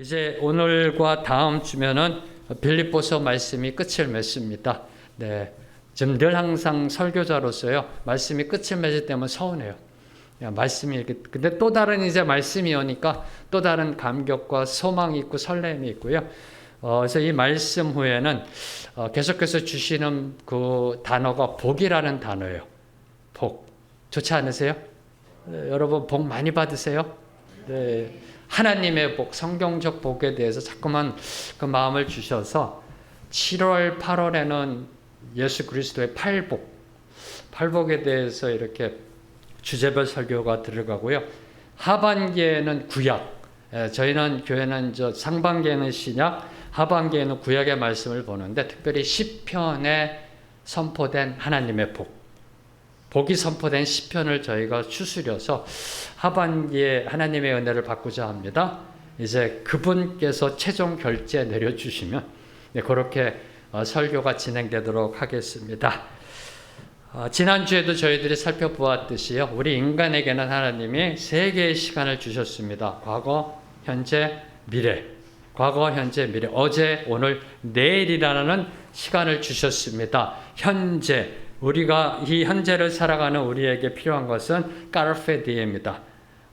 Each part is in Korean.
이제 오늘과 다음 주면은 빌립보서 말씀이 끝을 맺습니다. 네, 지금 늘 항상 설교자로서요 말씀이 끝을 맺을 때면 서운해요. 말씀이 이렇게 근데 또 다른 이제 말씀이 오니까 또 다른 감격과 소망이 있고 설렘이 있고요. 그래서 이 말씀 후에는 계속해서 주시는 그 단어가 복이라는 단어예요. 복 좋지 않으세요? 네, 여러분 복 많이 받으세요? 네. 하나님의 복, 성경적 복에 대해서 자꾸만 그 마음을 주셔서 7월, 8월에는 예수 그리스도의 팔복에 대해서 이렇게 주제별 설교가 들어가고요. 하반기에는 구약, 저희는 교회는 상반기에는 신약, 하반기에는 구약의 말씀을 보는데 특별히 시편에 선포된 하나님의 복이 선포된 시편을 저희가 추스려서 하반기에 하나님의 은혜를 받고자 합니다. 이제 그분께서 최종 결제 내려주시면 그렇게 설교가 진행되도록 하겠습니다. 지난주에도 저희들이 살펴보았듯이요. 우리 인간에게는 하나님이 세 개의 시간을 주셨습니다. 과거, 현재, 미래. 과거, 현재, 미래. 어제, 오늘, 내일이라는 시간을 주셨습니다. 현재. 우리가 이 현재를 살아가는 우리에게 필요한 것은 까르페 디엠입니다.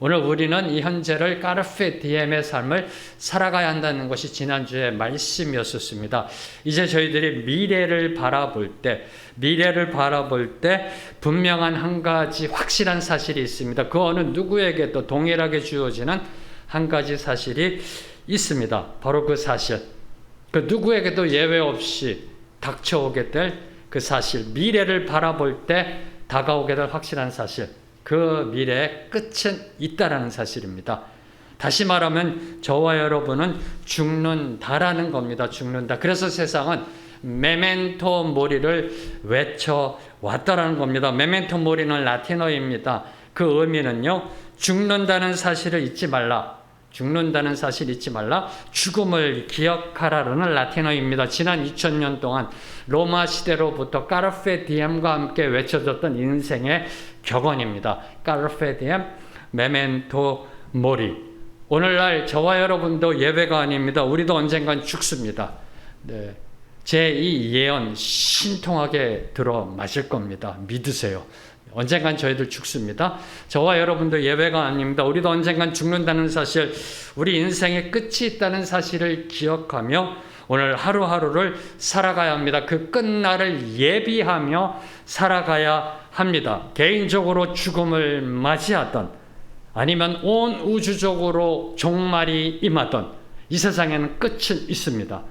오늘 우리는 이 현재를 까르페 디엠의 삶을 살아가야 한다는 것이 지난주의 말씀이었습니다. 이제 저희들이 미래를 바라볼 때 분명한 한 가지 확실한 사실이 있습니다. 그 어느 누구에게도 동일하게 주어지는 한 가지 사실이 있습니다. 바로 그 사실. 그 누구에게도 예외 없이 닥쳐오게 될 그 사실, 미래를 바라볼 때 다가오게 될 확실한 사실, 그 미래의 끝은 있다라는 사실입니다. 다시 말하면 저와 여러분은 죽는다라는 겁니다. 죽는다. 그래서 세상은 메멘토 모리를 외쳐왔다라는 겁니다. 메멘토 모리는 라틴어입니다. 그 의미는요, 죽는다는 사실을 잊지 말라. 죽는다는 사실 잊지 말라. 죽음을 기억하라는 라틴어입니다. 지난 2000년 동안 로마 시대로부터 까르페 디엠과 함께 외쳐졌던 인생의 격언입니다. 까르페 디엠, 메멘토 모리. 오늘날 저와 여러분도 예외가 아닙니다. 우리도 언젠간 죽습니다. 네. 제 이 예언 신통하게 들어 마실 겁니다. 믿으세요. 언젠간 저희들 죽습니다. 저와 여러분도 예외가 아닙니다. 우리도 언젠간 죽는다는 사실, 우리 인생의 끝이 있다는 사실을 기억하며 오늘 하루하루를 살아가야 합니다. 그 끝날을 예비하며 살아가야 합니다. 개인적으로 죽음을 맞이하던 아니면 온 우주적으로 종말이 임하던 이 세상에는 끝은 있습니다.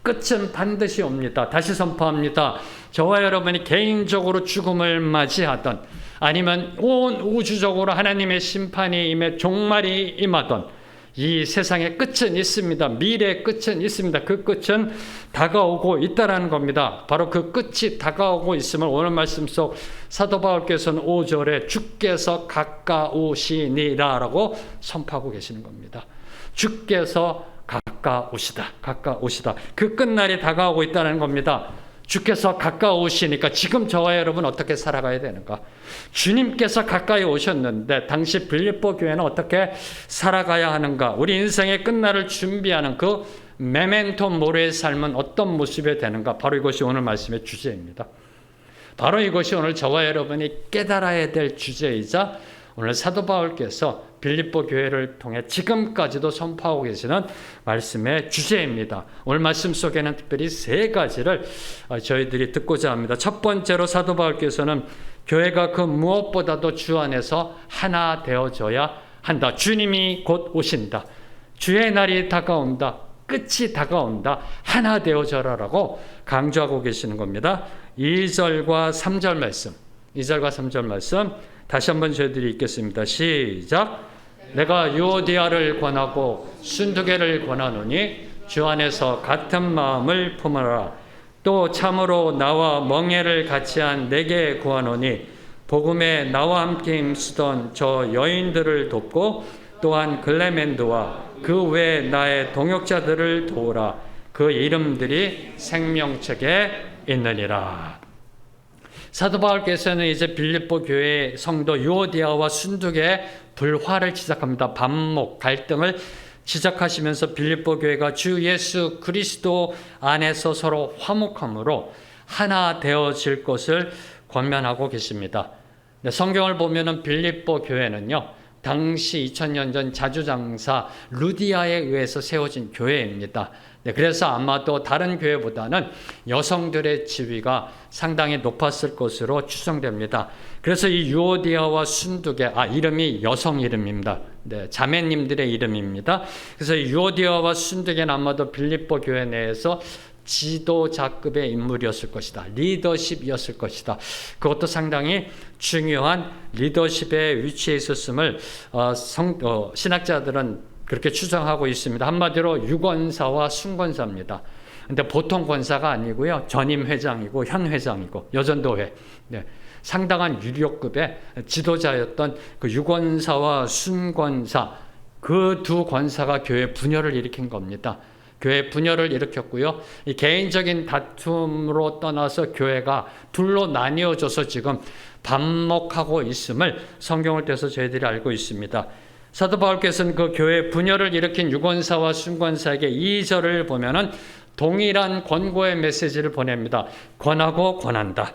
끝은 반드시 옵니다. 다시 선포합니다. 저와 여러분이 개인적으로 죽음을 맞이하던 아니면 온 우주적으로 하나님의 심판이 임해 종말이 임하던 이 세상의 끝은 있습니다. 미래의 끝은 있습니다. 그 끝은 다가오고 있다는 겁니다. 바로 그 끝이 다가오고 있음을 오늘 말씀 속 사도 바울께서는 5절에 주께서 가까우시니라라고 선포하고 계시는 겁니다. 주께서 가까우시다. 그 끝날이 다가오고 있다는 겁니다. 주께서 가까우시니까 지금 저와 여러분 어떻게 살아가야 되는가? 주님께서 가까이 오셨는데 당시 빌립보 교회는 어떻게 살아가야 하는가? 우리 인생의 끝날을 준비하는 그 메멘토 모리의 삶은 어떤 모습이 되는가? 바로 이것이 오늘 말씀의 주제입니다. 바로 이것이 오늘 저와 여러분이 깨달아야 될 주제이자 오늘 사도 바울께서 빌립보 교회를 통해 지금까지도 선포하고 계시는 말씀의 주제입니다. 오늘 말씀 속에는 특별히 세 가지를 저희들이 듣고자 합니다. 첫 번째로 사도 바울께서는 교회가 그 무엇보다도 주 안에서 하나 되어져야 한다. 주님이 곧 오신다. 주의 날이 다가온다. 끝이 다가온다. 하나 되어져라라고 강조하고 계시는 겁니다. 2절과 3절 말씀. 다시 한번 저희들이 읽겠습니다. 시작. 내가 유오디아를 권하고 순두개를 권하노니 주 안에서 같은 마음을 품으라. 또 참으로 나와 멍에를 같이한 내게 구하노니 복음에 나와 함께 힘쓰던 저 여인들을 돕고 또한 글레멘드와 그 외 나의 동역자들을 도우라. 그 이름들이 생명책에 있느니라. 사도 바울께서는 이제 빌립보 교회 성도 유오디아와 순두개의 불화를 지적합니다. 반목, 갈등을 시작하시면서 빌립보 교회가 주 예수 그리스도 안에서 서로 화목함으로 하나 되어질 것을 권면하고 계십니다. 성경을 보면은 빌립보 교회는요, 당시 2000년 전 자주장사 루디아에 의해서 세워진 교회입니다. 그래서 아마도 다른 교회보다는 여성들의 지위가 상당히 높았을 것으로 추정됩니다. 그래서 이 유오디아와 순두계, 이름이 여성 이름입니다. 자매님들의 이름입니다. 그래서 유오디아와 순두계는 아마도 빌립보 교회 내에서 지도자급의 인물이었을 것이다. 리더십이었을 것이다. 그것도 상당히 중요한 리더십의 위치에 있었음을 신학자들은 그렇게 추정하고 있습니다. 한마디로 유권사와 순권사입니다. 근데 보통 권사가 아니고요. 전임 회장이고 현 회장이고 여전도회. 상당한 유력급의 지도자였던 그 유권사와 순권사, 그 두 권사가 교회 분열을 일으킨 겁니다. 교회 분열을 일으켰고요. 이 개인적인 다툼으로 떠나서 교회가 둘로 나뉘어져서 지금 반목하고 있음을 성경을 통해서 저희들이 알고 있습니다. 사도 바울께서는 그 교회 분열을 일으킨 유권사와 순권사에게 2절을 보면은 동일한 권고의 메시지를 보냅니다. 권하고 권한다.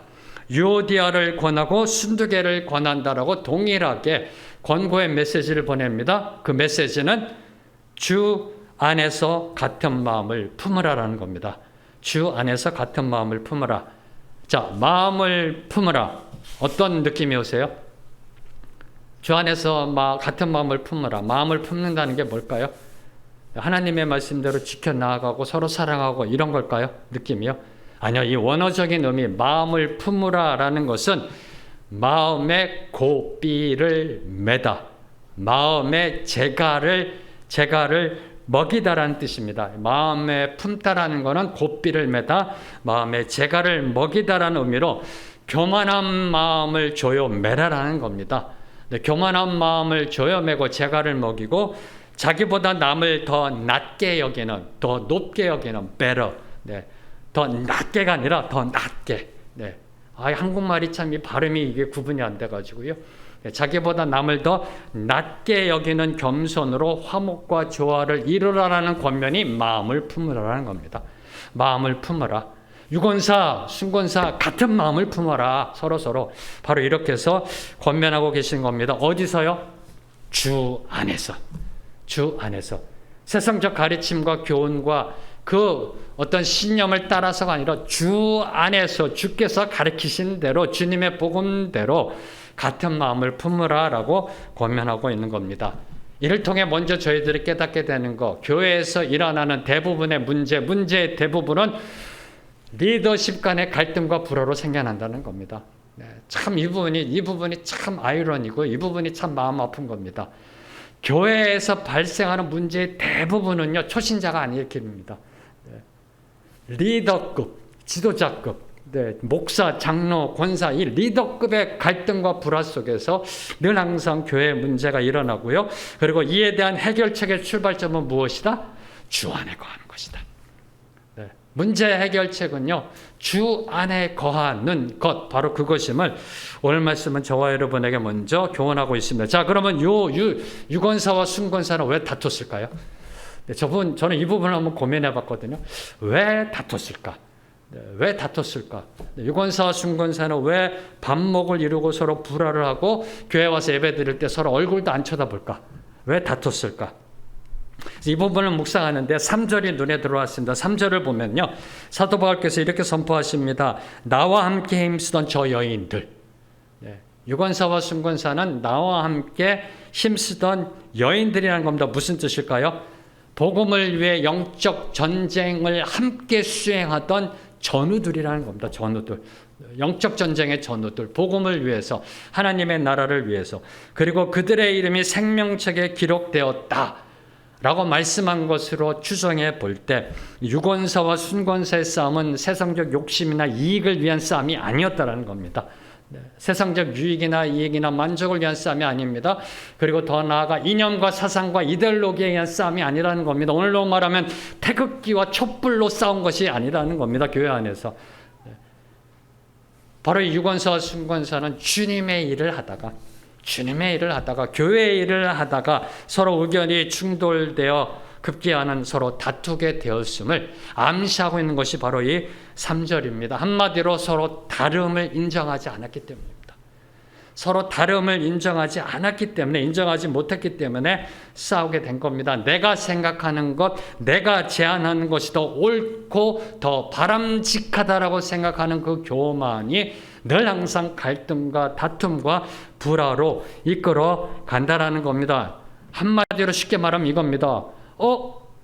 유오디아를 권하고 순두계를 권한다라고 동일하게 권고의 메시지를 보냅니다. 그 메시지는 주 안에서 같은 마음을 품으라라는 겁니다. 주 안에서 같은 마음을 품으라. 자, 마음을 품으라. 어떤 느낌이 오세요? 주 안에서 같은 마음을 품으라. 마음을 품는다는 게 뭘까요? 하나님의 말씀대로 지켜나가고 서로 사랑하고 이런 걸까요? 느낌이요? 아니요. 이 원어적인 의미 마음을 품으라라는 것은 마음의 고삐를 매다. 마음의 재갈을 먹이다라는 뜻입니다. 마음에 품다라는 것은 고삐를 매다. 마음의 재갈을 먹이다라는 의미로 교만한 마음을 조여 매라라는 겁니다. 교만한 마음을 조여매고 재갈을 먹이고 자기보다 남을 더 낮게 여기는, 더 높게 여기는 better. 더 낮게가 아니라 더 낮게. 한국말이 참 이 발음이 이게 구분이 안 돼가지고요. 자기보다 남을 더 낮게 여기는 겸손으로 화목과 조화를 이루라라는 권면이 마음을 품으라라는 겁니다. 마음을 품으라. 유권사, 순권사 같은 마음을 품어라. 서로 바로 이렇게 해서 권면하고 계신 겁니다. 어디서요? 주 안에서. 주 안에서. 세상적 가르침과 교훈과 그 어떤 신념을 따라서가 아니라 주 안에서 주께서 가르치신 대로 주님의 복음대로 같은 마음을 품으라라고 권면하고 있는 겁니다. 이를 통해 먼저 저희들이 깨닫게 되는 거, 교회에서 일어나는 대부분의 문제의 대부분은 리더십 간의 갈등과 불화로 생겨난다는 겁니다. 참 이 부분이 참 아이러니고 이 부분이 참 마음 아픈 겁니다. 교회에서 발생하는 문제의 대부분은요, 초신자가 안 일으킵니다. 리더급, 지도자급, 목사, 장로, 권사, 이 리더급의 갈등과 불화 속에서 늘 항상 교회의 문제가 일어나고요. 그리고 이에 대한 해결책의 출발점은 무엇이다? 주 안에 거하는 것이다. 문제 해결책은요, 주 안에 거하는 것, 바로 그것임을 오늘 말씀은 저와 여러분에게 먼저 교훈하고 있습니다. 자, 그러면 유권사와 순권사는 왜 다퉜을까요? 저는 이 부분을 한번 고민해 봤거든요. 왜 다퉜을까? 왜 다퉜을까? 유권사와 순권사는 왜 반목을 이루고 서로 불화를 하고 교회 와서 예배 드릴 때 서로 얼굴도 안 쳐다볼까? 왜 다퉜을까? 이 부분을 묵상하는데 3절이 눈에 들어왔습니다. 3절을 보면요, 사도 바울께서 이렇게 선포하십니다. 나와 함께 힘쓰던 저 여인들. 유권사와 순권사는 나와 함께 힘쓰던 여인들이라는 겁니다. 무슨 뜻일까요? 복음을 위해 영적 전쟁을 함께 수행하던 전우들이라는 겁니다. 전우들. 영적 전쟁의 전우들. 복음을 위해서, 하나님의 나라를 위해서. 그리고 그들의 이름이 생명책에 기록되었다 라고 말씀한 것으로 추정해 볼 때 유권사와 순권사의 싸움은 세상적 욕심이나 이익을 위한 싸움이 아니었다는 겁니다. 세상적 유익이나 이익이나 만족을 위한 싸움이 아닙니다. 그리고 더 나아가 이념과 사상과 이데올로기에 의한 싸움이 아니라는 겁니다. 오늘로 말하면 태극기와 촛불로 싸운 것이 아니라는 겁니다. 교회 안에서. 바로 이 유권사와 순권사는 주님의 일을 하다가 교회의 일을 하다가 서로 의견이 충돌되어 급기야는 서로 다투게 되었음을 암시하고 있는 것이 바로 이 3절입니다. 한마디로 서로 다름을 인정하지 않았기 때문입니다. 서로 다름을 인정하지 않았기 때문에, 인정하지 못했기 때문에 싸우게 된 겁니다. 내가 생각하는 것, 내가 제안하는 것이 더 옳고 더 바람직하다라고 생각하는 그 교만이 늘 항상 갈등과 다툼과 불화로 이끌어 간다라는 겁니다. 한마디로 쉽게 말하면 이겁니다.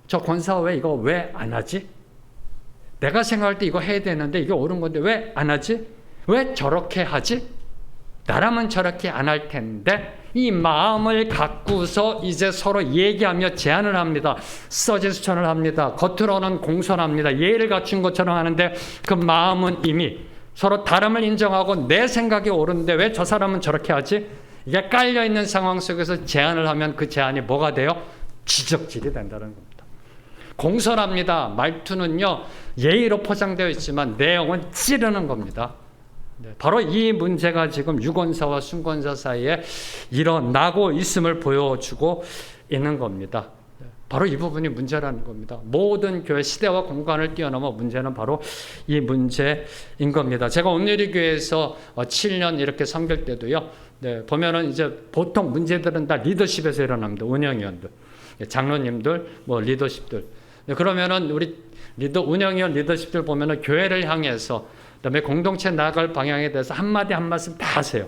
저 권사 왜 이거 왜 안 하지? 내가 생각할 때 이거 해야 되는데 이게 옳은 건데 왜 안 하지? 왜 저렇게 하지? 나라면 저렇게 안 할 텐데, 이 마음을 갖고서 이제 서로 얘기하며 제안을 합니다. 서지스천을 합니다. 겉으로는 공손합니다. 예의를 갖춘 것처럼 하는데 그 마음은 이미 서로 다름을 인정하고 내 생각이 옳은데 왜 저 사람은 저렇게 하지? 이게 깔려있는 상황 속에서 제안을 하면 그 제안이 뭐가 돼요? 지적질이 된다는 겁니다. 공손합니다. 말투는요, 예의로 포장되어 있지만 내용은 찌르는 겁니다. 바로 이 문제가 지금 유권사와 순권사 사이에 일어나고 있음을 보여주고 있는 겁니다. 바로 이 부분이 문제라는 겁니다. 모든 교회 시대와 공간을 뛰어넘어 문제는 바로 이 문제인 겁니다. 제가 온누리 교회에서 7년 이렇게 섬길 때도요, 보면은 이제 보통 문제들은 다 리더십에서 일어납니다. 운영위원들, 장로님들, 리더십들. 그러면은 우리 운영위원 리더십들 보면은 교회를 향해서, 그다음에 공동체 나아갈 방향에 대해서 한마디 한 말씀 다 하세요.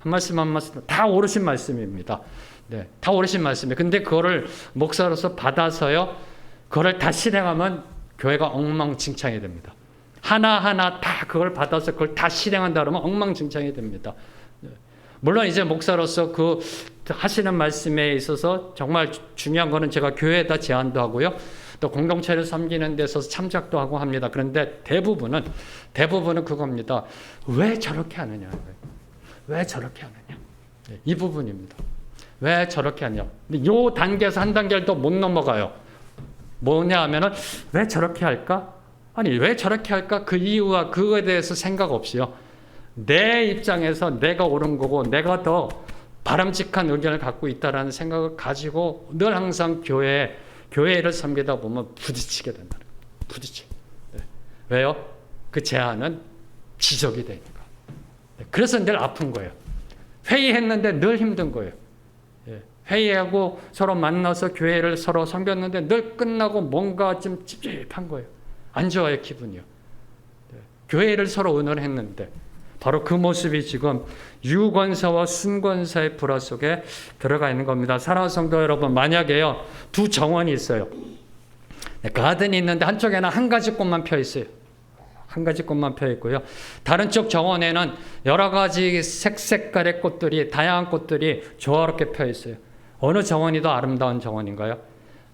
한 말씀 한 말씀 다 옳으신 말씀입니다. 다 옳으신 말씀이에요. 근데 그거를 목사로서 받아서요, 그거를 다 실행하면 교회가 엉망진창이 됩니다. 하나하나 다 그걸 받아서 그걸 다 실행한다 그러면 엉망진창이 됩니다. 물론 이제 목사로서 그 하시는 말씀에 있어서 정말 중요한 거는 제가 교회에다 제안도 하고요, 또 공동체를 섬기는 데 있어서 참작도 하고 합니다. 그런데 대부분은 그겁니다. 왜 저렇게 하느냐? 왜 저렇게 하느냐? 이 부분입니다. 왜 저렇게 하냐? 근데 이 단계에서 한 단계를 더 못 넘어가요. 뭐냐 하면은 왜 저렇게 할까? 아니, 왜 저렇게 할까? 그 이유와 그거에 대해서 생각 없이요, 내 입장에서 내가 옳은 거고 내가 더 바람직한 의견을 갖고 있다라는 생각을 가지고 늘 항상 교회를 섬기다 보면 부딪히게 된다는 거예요. 부딪히게. 왜요? 그 제안은 지적이 되니까. 그래서 늘 아픈 거예요. 회의했는데 늘 힘든 거예요. 회의하고 서로 만나서 교회를 서로 섬겼는데 늘 끝나고 뭔가 좀 찝찝한 거예요. 안 좋아요, 기분이요. 교회를 서로 의논했는데 바로 그 모습이 지금 유권사와 순권사의 불화 속에 들어가 있는 겁니다. 사랑하는 성도 여러분, 만약에요, 두 정원이 있어요. 가든이 있는데 한쪽에는 한 가지 꽃만 펴 있어요. 한 가지 꽃만 펴 있고요, 다른 쪽 정원에는 여러 가지 색깔의 꽃들이, 다양한 꽃들이 조화롭게 펴 있어요. 어느 정원이 더 아름다운 정원인가요?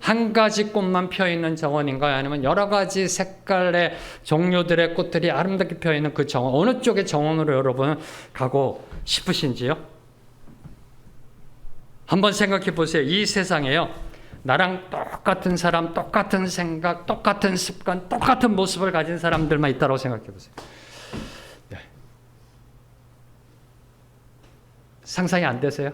한 가지 꽃만 펴 있는 정원인가요? 아니면 여러 가지 색깔의 종류들의 꽃들이 아름답게 펴 있는 그 정원, 어느 쪽의 정원으로 여러분 가고 싶으신지요? 한번 생각해 보세요. 이 세상에요, 나랑 똑같은 사람, 똑같은 생각, 똑같은 습관, 똑같은 모습을 가진 사람들만 있다고 생각해 보세요. 상상이 안 되세요?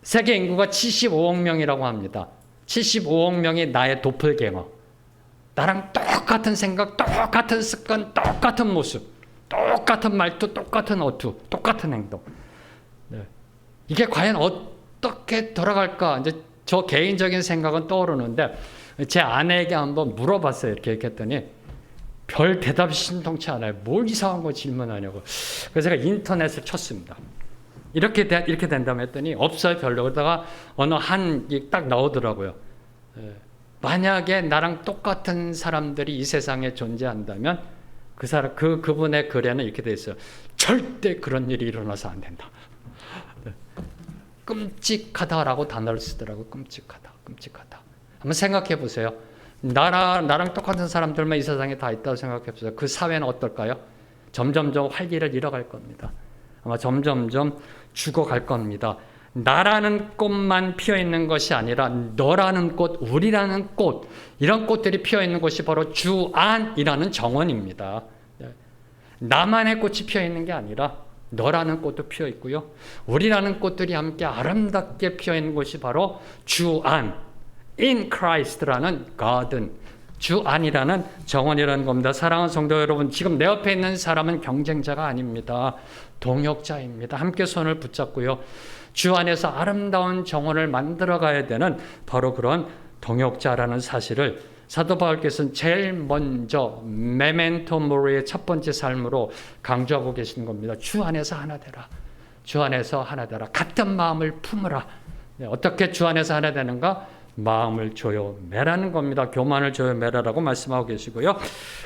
세계 인구가 75억 명이라고 합니다. 75억 명이 나의 도플갱어. 나랑 똑같은 생각, 똑같은 습관, 똑같은 모습, 똑같은 말투, 똑같은 어투, 똑같은 행동. 이게 과연 어떻게 돌아갈까? 이제 저 개인적인 생각은 떠오르는데, 제 아내에게 한번 물어봤어요. 이렇게 했더니 별 대답이 신통치 않아요. 뭘 이상한 거 질문하냐고. 그래서 제가 인터넷을 쳤습니다. 이렇게 된다면 했더니 없어요, 별로. 그러다가 어느 한이 딱 나오더라고요. 만약에 나랑 똑같은 사람들이 이 세상에 존재한다면 그분의 글에는 이렇게 돼 있어요. 절대 그런 일이 일어나서 안 된다. 끔찍하다라고 단어를 쓰더라고요. 끔찍하다. 한번 생각해 보세요. 나랑 똑같은 사람들만 이 세상에 다 있다고 생각해 보세요. 그 사회는 어떨까요? 점점점 활기를 잃어갈 겁니다. 아마 점점점 죽어갈 겁니다. 나라는 꽃만 피어있는 것이 아니라 너라는 꽃, 우리라는 꽃, 이런 꽃들이 피어있는 곳이 바로 주안이라는 정원입니다. 나만의 꽃이 피어있는 게 아니라 너라는 꽃도 피어있고요, 우리라는 꽃들이 함께 아름답게 피어있는 곳이 바로 주안, in Christ라는 garden, 주 안이라는 정원이라는 겁니다. 사랑하는 성도 여러분, 지금 내 옆에 있는 사람은 경쟁자가 아닙니다. 동역자입니다. 함께 손을 붙잡고요. 주 안에서 아름다운 정원을 만들어 가야 되는 바로 그런 동역자라는 사실을 사도 바울께서는 제일 먼저 메멘토 모리의 첫 번째 삶으로 강조하고 계시는 겁니다. 주 안에서 하나 되라. 주 안에서 하나 되라. 같은 마음을 품으라. 어떻게 주 안에서 하나 되는가? 마음을 조여 매라는 겁니다. 교만을 조여 매라라고 말씀하고 계시고요.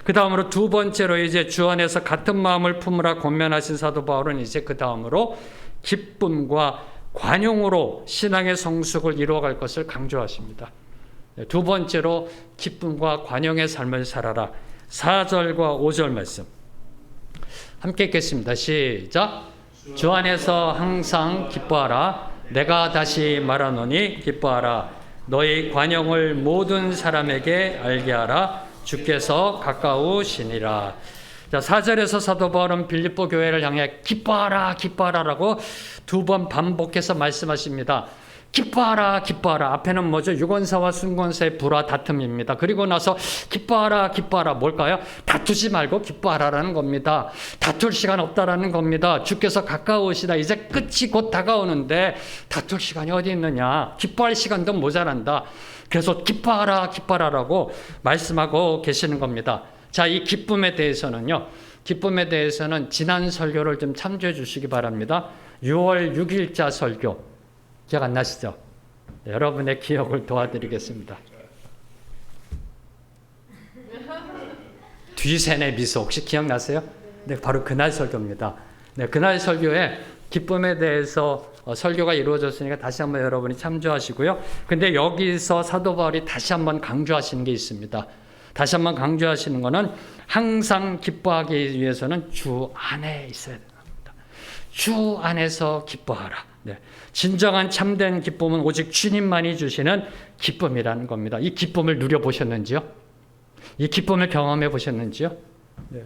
그 다음으로 두 번째로 이제 주 안에서 같은 마음을 품으라 권면하신 사도 바울은 이제 그 다음으로 기쁨과 관용으로 신앙의 성숙을 이루어갈 것을 강조하십니다. 두 번째로 기쁨과 관용의 삶을 살아라. 4절과 5절 말씀 함께 읽겠습니다. 시작. 주 안에서 항상 기뻐하라. 내가 다시 말하노니 기뻐하라. 너희 관용을 모든 사람에게 알게 하라. 주께서 가까우시니라. 자, 4절에서 사도 바울은 빌립보 교회를 향해 기뻐하라, 기뻐하라라고 두 번 반복해서 말씀하십니다. 기뻐하라, 기뻐하라. 앞에는 뭐죠? 유권사와 순권사의 불화 다툼입니다. 그리고 나서 기뻐하라, 기뻐하라. 뭘까요? 다투지 말고 기뻐하라라는 겁니다. 다툴 시간 없다라는 겁니다. 주께서 가까우시다. 이제 끝이 곧 다가오는데 다툴 시간이 어디 있느냐? 기뻐할 시간도 모자란다. 그래서 기뻐하라, 기뻐하라라고 말씀하고 계시는 겁니다. 자, 이 기쁨에 대해서는요. 기쁨에 대해서는 지난 설교를 좀 참조해 주시기 바랍니다. 6월 6일자 설교. 기억 안 나시죠? 네, 여러분의 기억을 도와드리겠습니다. 뒤새내 미소 혹시 기억나세요? 네, 바로 그날 설교입니다. 네, 그날 설교에 기쁨에 대해서 설교가 이루어졌으니까 다시 한번 여러분이 참조하시고요. 근데 여기서 사도 바울이 다시 한번 강조하시는 게 있습니다. 다시 한번 강조하시는 것은 항상 기뻐하기 위해서는 주 안에 있어야 됩니다. 주 안에서 기뻐하라. 네. 진정한 참된 기쁨은 오직 주님만이 주시는 기쁨이라는 겁니다. 이 기쁨을 누려보셨는지요? 이 기쁨을 경험해 보셨는지요? 네.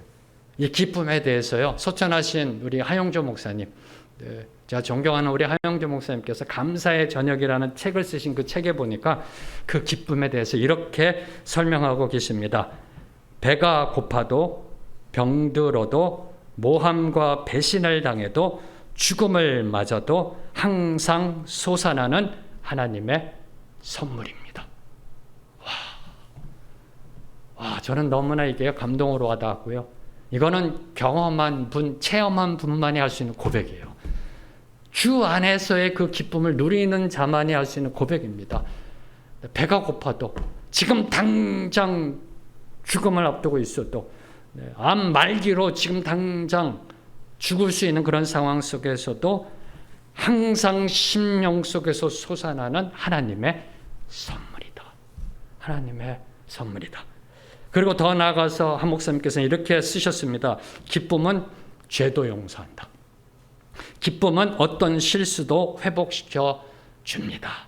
이 기쁨에 대해서요. 소천하신 우리 하용조 목사님, 네. 제가 존경하는 우리 하용조 목사님께서 감사의 저녁이라는 책을 쓰신 그 책에 보니까 그 기쁨에 대해서 이렇게 설명하고 계십니다. 배가 고파도 병들어도 모함과 배신을 당해도 죽음을 맞아도 항상 솟아나는 하나님의 선물입니다. 와, 저는 너무나 이게 감동으로 와닿았고요. 이거는 경험한 분, 체험한 분만이 할 수 있는 고백이에요. 주 안에서의 그 기쁨을 누리는 자만이 할 수 있는 고백입니다. 배가 고파도 지금 당장 죽음을 앞두고 있어도 암 말기로 지금 당장 죽을 수 있는 그런 상황 속에서도 항상 심령 속에서 솟아나는 하나님의 선물이다. 하나님의 선물이다. 그리고 더 나아가서 한 목사님께서는 이렇게 쓰셨습니다. 기쁨은 죄도 용서한다. 기쁨은 어떤 실수도 회복시켜 줍니다.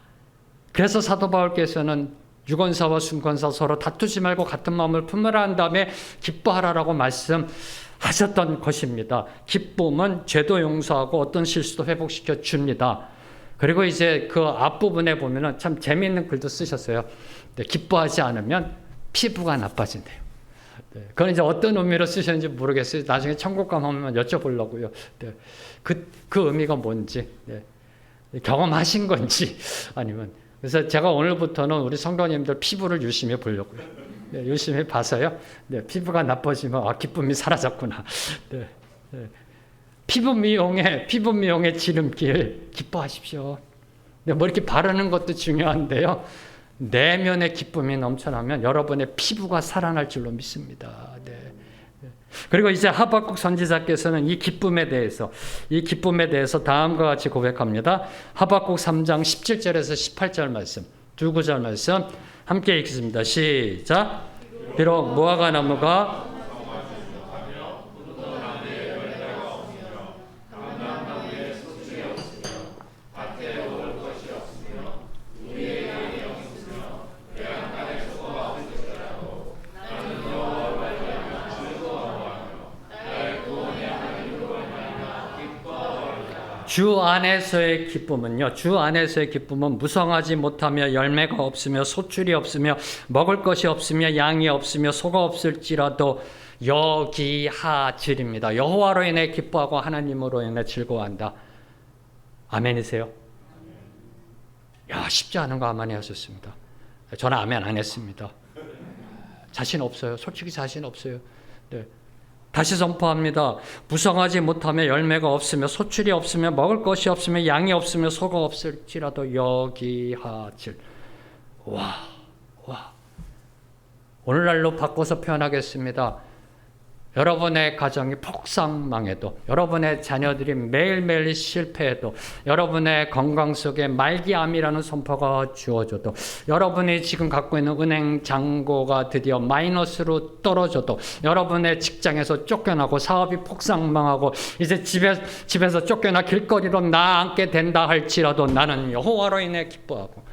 그래서 사도 바울께서는 유권사와 순권사 서로 다투지 말고 같은 마음을 품으라 한 다음에 기뻐하라라고 말씀하셨던 것입니다. 기쁨은 죄도 용서하고 어떤 실수도 회복시켜 줍니다. 그리고 이제 그 앞부분에 보면은 참 재미있는 글도 쓰셨어요. 기뻐하지 않으면 피부가 나빠진대요. 그건 이제 어떤 의미로 쓰셨는지 모르겠어요. 나중에 천국 가면 여쭤보려고요. 그 의미가 뭔지, 경험하신 건지 아니면 그래서 제가 오늘부터는 우리 성도님들 피부를 유심히 보려고요. 유심히 봐서요. 피부가 나빠지면 기쁨이 사라졌구나. 피부 미용의 지름길 기뻐하십시오. 뭐 이렇게 바르는 것도 중요한데요. 내면의 기쁨이 넘쳐나면 여러분의 피부가 살아날 줄로 믿습니다. 그리고 이제 하박국 선지자께서는 이 기쁨에 대해서 다음과 같이 고백합니다. 하박국 3장 17절에서 18절 말씀, 두 구절 말씀 함께 읽겠습니다. 시작. 비록 무화과 나무가 주 안에서의 기쁨은요. 주 안에서의 기쁨은 무성하지 못하며 열매가 없으며 소출이 없으며 먹을 것이 없으며 양이 없으며 소가 없을지라도 여기하질입니다. 여호와로 인해 기뻐하고 하나님으로 인해 즐거워한다. 아멘이세요? 야, 쉽지 않은 거 아멘이 하셨습니다. 저는 아멘 안 했습니다. 자신 없어요. 솔직히 자신 없어요. 네. 다시 선포합니다. 무성하지 못하며 열매가 없으며 소출이 없으며 먹을 것이 없으며 양이 없으며 소가 없을지라도 여기하질. 와. 오늘날로 바꿔서 표현하겠습니다. 여러분의 가정이 폭삭망해도, 여러분의 자녀들이 매일매일 실패해도, 여러분의 건강 속에 말기암이라는 선포가 주어져도, 여러분이 지금 갖고 있는 은행 잔고가 드디어 마이너스로 떨어져도, 여러분의 직장에서 쫓겨나고 사업이 폭삭망하고 이제 집에서 쫓겨나 길거리로 나앉게 된다 할지라도 나는 여호와로 인해 기뻐하고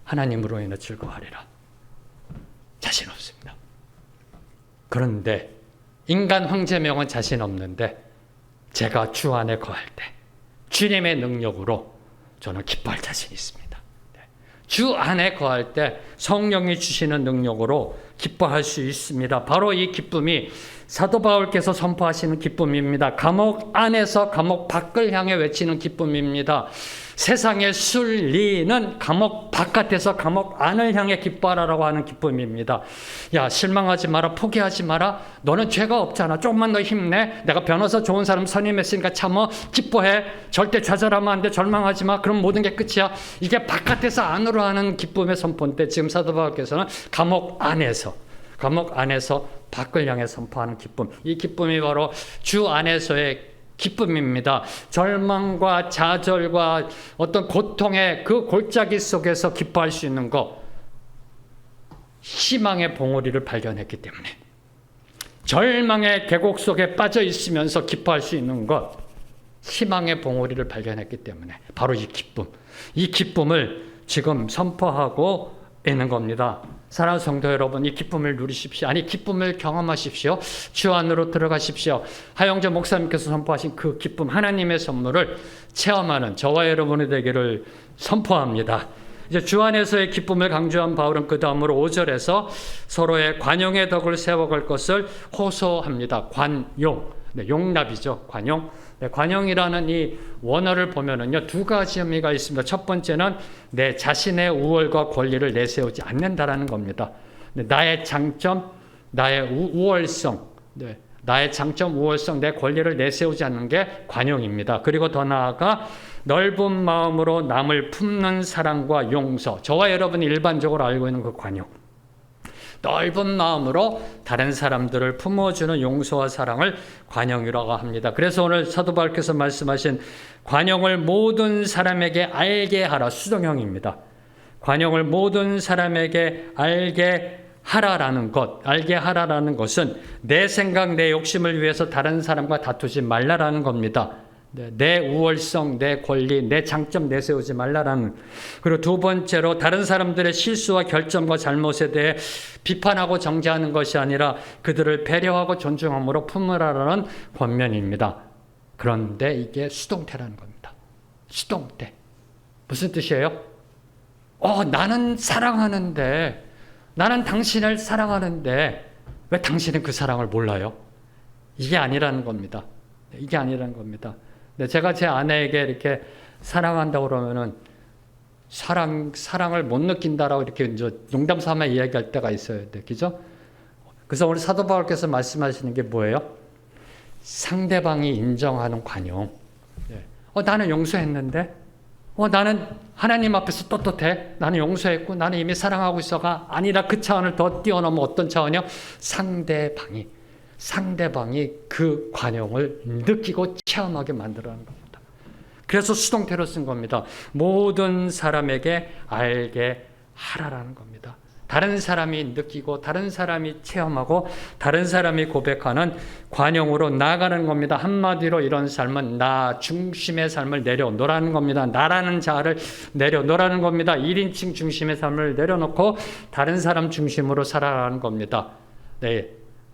하나님으로 인해 즐거워하리라. 자신 없습니다. 그런데 인간 황제명은 자신 없는데 제가 주 안에 거할 때 주님의 능력으로 저는 기뻐할 자신이 있습니다. 주 안에 거할 때 성령이 주시는 능력으로 기뻐할 수 있습니다. 바로 이 기쁨이 사도 바울께서 선포하시는 기쁨입니다. 감옥 안에서 감옥 밖을 향해 외치는 기쁨입니다. 세상의 순리는 감옥 바깥에서 감옥 안을 향해 기뻐하라고 하는 기쁨입니다. 야, 실망하지 마라, 포기하지 마라. 너는 죄가 없잖아. 조금만 더 힘내. 내가 변호사 좋은 사람 선임했으니까 참어. 기뻐해. 절대 좌절하면 안 돼. 절망하지 마. 그럼 모든 게 끝이야. 이게 바깥에서 안으로 하는 기쁨의 선포인데 지금 사도 바울께서는 감옥 안에서 밖을 향해 선포하는 기쁨. 이 기쁨이 바로 주 안에서의 기쁨입니다. 절망과 좌절과 어떤 고통의 그 골짜기 속에서 기뻐할 수 있는 것, 희망의 봉우리를 발견했기 때문에, 절망의 계곡 속에 빠져 있으면서 기뻐할 수 있는 것, 희망의 봉우리를 발견했기 때문에 바로 이 기쁨을 지금 선포하고 있는 겁니다. 사랑하는 성도 여러분, 이 기쁨을 누리십시오. 아니, 기쁨을 경험하십시오. 주 안으로 들어가십시오. 하영재 목사님께서 선포하신 그 기쁨, 하나님의 선물을 체험하는 저와 여러분이 되기를 선포합니다. 이제 주 안에서의 기쁨을 강조한 바울은 그 다음으로 5절에서 서로의 관용의 덕을 세워갈 것을 호소합니다. 관용, 용납이죠. 관용. 관용이라는 이 원어를 보면은요, 두 가지 의미가 있습니다. 첫 번째는 내 자신의 우월과 권리를 내세우지 않는다라는 겁니다. 나의 장점, 나의 우월성, 나의 장점, 우월성, 내 권리를 내세우지 않는 게 관용입니다. 그리고 더 나아가 넓은 마음으로 남을 품는 사랑과 용서. 저와 여러분이 일반적으로 알고 있는 그 관용. 넓은 마음으로 다른 사람들을 품어주는 용서와 사랑을 관용이라고 합니다. 그래서 오늘 사도 바울께서 말씀하신 관용을 모든 사람에게 알게 하라, 수동형입니다. 관용을 모든 사람에게 알게 하라라는 것은 내 생각, 내 욕심을 위해서 다른 사람과 다투지 말라라는 겁니다. 내 우월성, 내 권리, 내 장점 내세우지 말라라는. 그리고 두 번째로 다른 사람들의 실수와 결점과 잘못에 대해 비판하고 정죄하는 것이 아니라 그들을 배려하고 존중함으로 품으라라는 권면입니다. 그런데 이게 수동태라는 겁니다. 수동태. 무슨 뜻이에요? 나는 사랑하는데, 나는 당신을 사랑하는데 왜 당신은 그 사랑을 몰라요? 이게 아니라는 겁니다. 이게 아니라는 겁니다. 제가 제 아내에게 이렇게 사랑한다고 그러면은 사랑을 못 느낀다라고 이렇게 이제 농담 삼아 이야기할 때가 있어요. 그죠? 그래서 오늘 사도 바울께서 말씀하시는 게 뭐예요? 상대방이 인정하는 관용. 나는 용서했는데, 나는 하나님 앞에서 떳떳해. 나는 용서했고, 나는 이미 사랑하고 있어가 아니라 그 차원을 더 뛰어넘은 어떤 차원이요? 상대방이 그 관용을 느끼고 체험하게 만들어가는 겁니다. 그래서 수동태로 쓴 겁니다. 모든 사람에게 알게 하라라는 겁니다. 다른 사람이 느끼고 다른 사람이 체험하고 다른 사람이 고백하는 관용으로 나아가는 겁니다. 한마디로 이런 삶은 나 중심의 삶을 내려놓으라는 겁니다. 나라는 자아를 내려놓으라는 겁니다. 1인칭 중심의 삶을 내려놓고 다른 사람 중심으로 살아가는 겁니다.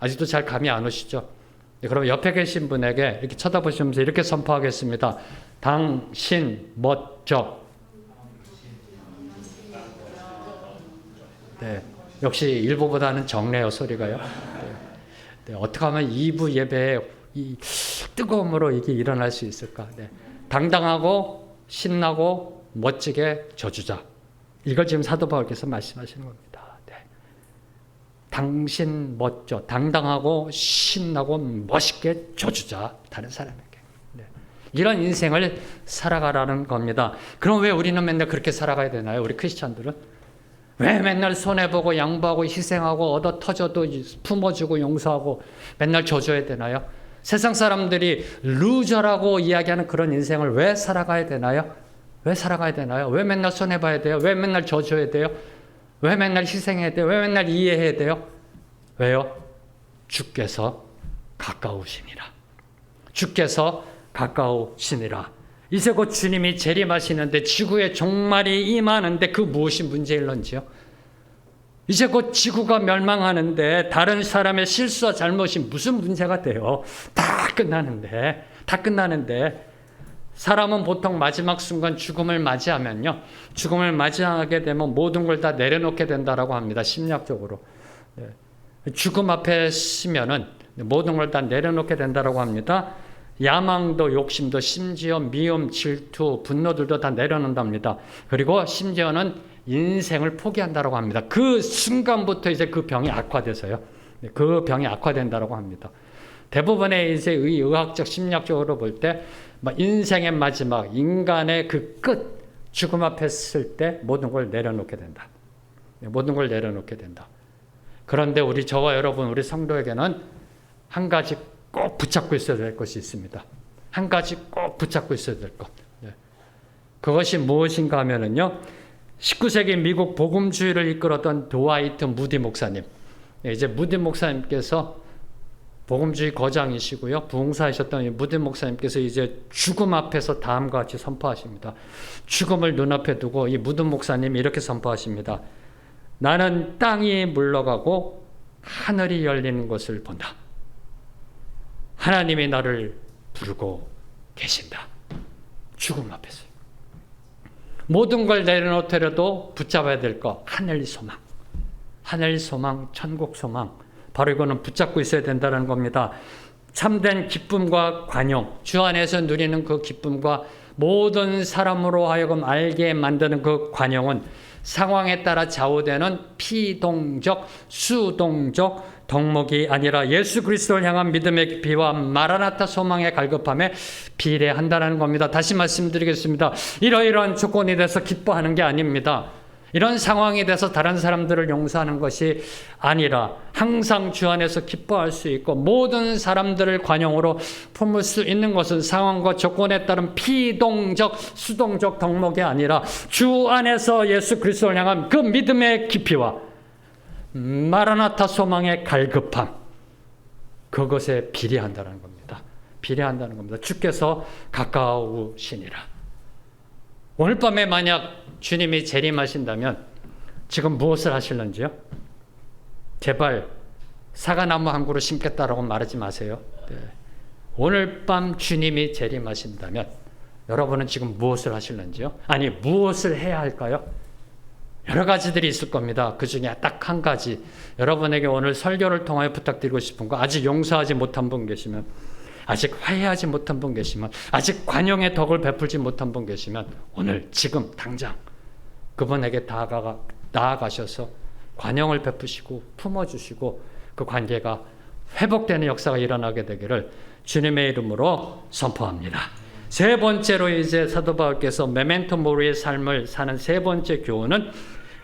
아직도 잘 감이 안 오시죠? 그럼 옆에 계신 분에게 이렇게 쳐다보시면서 이렇게 선포하겠습니다. 당신 멋져. 네, 역시 일부보다는 적네요, 소리가요. 네, 어떻게 하면 2부 예배에 이 뜨거움으로 이게 일어날 수 있을까? 네, 당당하고 신나고 멋지게 져주자. 이걸 지금 사도 바울께서 말씀하시는 겁니다. 네. 당신 멋져, 당당하고 신나고 멋있게 져주자. 다른 사람에게. 네. 이런 인생을 살아가라는 겁니다. 그럼 왜 우리는 맨날 그렇게 살아가야 되나요? 우리 크리스찬들은? 왜 맨날 손해보고 양보하고 희생하고 얻어 터져도 품어주고 용서하고 맨날 져줘야 되나요? 세상 사람들이 루저라고 이야기하는 그런 인생을 왜 살아가야 되나요? 왜 살아가야 되나요? 왜 맨날 손해봐야 돼요? 왜 맨날 져줘야 돼요? 왜 맨날 희생해야 돼요? 왜 맨날 이해해야 돼요? 왜요? 주께서 가까우시니라. 주께서 가까우시니라. 이제 곧 주님이 재림하시는데 지구에 종말이 임하는데 그 무엇이 문제일런지요? 이제 곧 지구가 멸망하는데 다른 사람의 실수와 잘못이 무슨 문제가 돼요? 다 끝나는데 사람은 보통 마지막 순간 죽음을 맞이하면요. 죽음을 맞이하게 되면 모든 걸 다 내려놓게 된다라고 합니다. 심리학적으로. 죽음 앞에 서면은 모든 걸 다 내려놓게 된다라고 합니다. 야망도 욕심도 심지어 미움, 질투, 분노들도 다 내려놓는답니다. 그리고 심지어는 인생을 포기한다라고 합니다. 그 순간부터 이제 그 병이 악화돼서요. 그 병이 악화된다라고 합니다. 대부분의 이제 의학적, 심리학적으로 볼 때 인생의 마지막, 인간의 그 끝, 죽음 앞에 설 때 모든 걸 내려놓게 된다. 모든 걸 내려놓게 된다. 그런데 저와 여러분, 우리 성도에게는 한 가지 꼭 붙잡고 있어야 될 것이 있습니다. 한 가지 꼭 붙잡고 있어야 될 것. 그것이 무엇인가 하면은요, 19세기 미국 복음주의를 이끌었던 드와이트 무디 목사님. 이제 무디 목사님께서 복음주의 거장이시고요, 부흥사이셨던 이 무디 목사님께서 이제 죽음 앞에서 다음과 같이 선포하십니다. 죽음을 눈앞에 두고 이 무디 목사님이 이렇게 선포하십니다. 나는 땅이 물러가고 하늘이 열리는 것을 본다. 하나님이 나를 부르고 계신다. 죽음 앞에서. 모든 걸 내려놓더라도 붙잡아야 될 것. 하늘 소망. 하늘 소망, 천국 소망. 바로 이거는 붙잡고 있어야 된다는 겁니다. 참된 기쁨과 관용. 주 안에서 누리는 그 기쁨과 모든 사람으로 하여금 알게 만드는 그 관용은 상황에 따라 좌우되는 피동적, 수동적 덕목이 아니라 예수 그리스도를 향한 믿음의 깊이와 마라나타 소망의 갈급함에 비례한다는 겁니다. 다시 말씀드리겠습니다. 이러이러한 조건이 돼서 기뻐하는 게 아닙니다. 이런 상황이 돼서 다른 사람들을 용서하는 것이 아니라 항상 주 안에서 기뻐할 수 있고 모든 사람들을 관용으로 품을 수 있는 것은 상황과 조건에 따른 피동적, 수동적 덕목이 아니라 주 안에서 예수 그리스도를 향한 그 믿음의 깊이와 마라나타 소망의 갈급함, 그것에 비례한다는 겁니다. 비례한다는 겁니다. 주께서 가까우시니라. 오늘 밤에 만약 주님이 재림하신다면 지금 무엇을 하실런지요? 제발 사과나무 한 그루 심겠다라고 말하지 마세요. 네. 오늘 밤 주님이 재림하신다면 여러분은 지금 무엇을 하실런지요? 아니, 무엇을 해야 할까요? 여러 가지들이 있을 겁니다. 그 중에 딱 한 가지, 여러분에게 오늘 설교를 통하여 부탁드리고 싶은 거, 아직 용서하지 못한 분 계시면, 아직 화해하지 못한 분 계시면, 아직 관용의 덕을 베풀지 못한 분 계시면 오늘 지금 당장 그분에게 나아가셔서 관용을 베푸시고 품어주시고 그 관계가 회복되는 역사가 일어나게 되기를 주님의 이름으로 선포합니다. 세 번째로 이제 사도 바울께서 메멘토 모리의 삶을 사는 세 번째 교훈은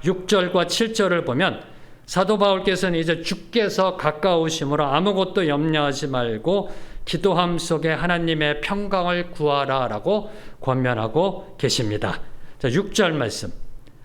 6절과 7절을 보면 사도 바울께서는 이제 주께서 가까우심으로 아무것도 염려하지 말고 기도함 속에 하나님의 평강을 구하라라고 권면하고 계십니다. 자, 6절 말씀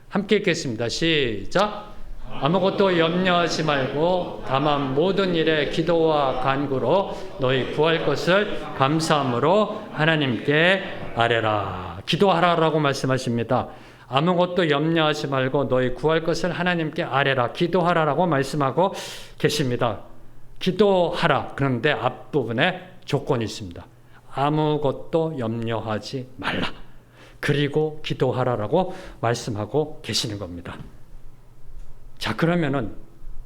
함께 읽겠습니다. 시작. 아무것도 염려하지 말고 다만 모든 일에 기도와 간구로 너희 구할 것을 감사함으로 하나님께 아뢰라. 기도하라라고 말씀하십니다. 아무것도 염려하지 말고 너희 구할 것을 하나님께 아뢰라. 기도하라라고 말씀하고 계십니다. 기도하라. 그런데 앞부분에 조건이 있습니다. 아무것도 염려하지 말라. 그리고 기도하라라고 말씀하고 계시는 겁니다. 자, 그러면은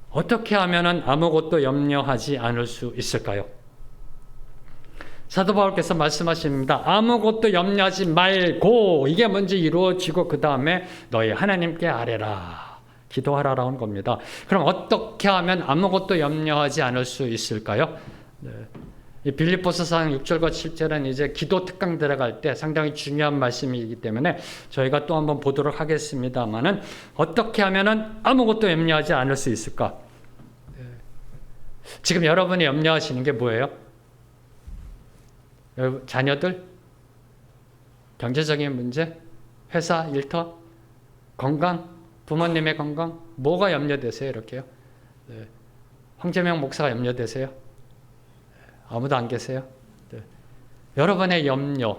어떻게 하면은 아무것도 염려하지 않을 수 있을까요? 사도 바울께서 말씀하십니다. 아무것도 염려하지 말고 이게 먼저 이루어지고 그 다음에 너희 하나님께 아뢰라. 기도하라라는 겁니다. 그럼 어떻게 하면 아무것도 염려하지 않을 수 있을까요? 네. 이 빌립보서상 6절과 7절은 이제 기도 특강 들어갈 때 상당히 중요한 말씀이기 때문에 저희가 또 한번 보도록 하겠습니다만은 어떻게 하면은 아무것도 염려하지 않을 수 있을까? 지금 여러분이 염려하시는 게 뭐예요? 자녀들? 경제적인 문제? 회사 일터? 건강? 부모님의 건강? 뭐가 염려되세요? 이렇게요? 네. 황재명 목사가 염려되세요? 아무도 안 계세요? 네. 여러분의 염려,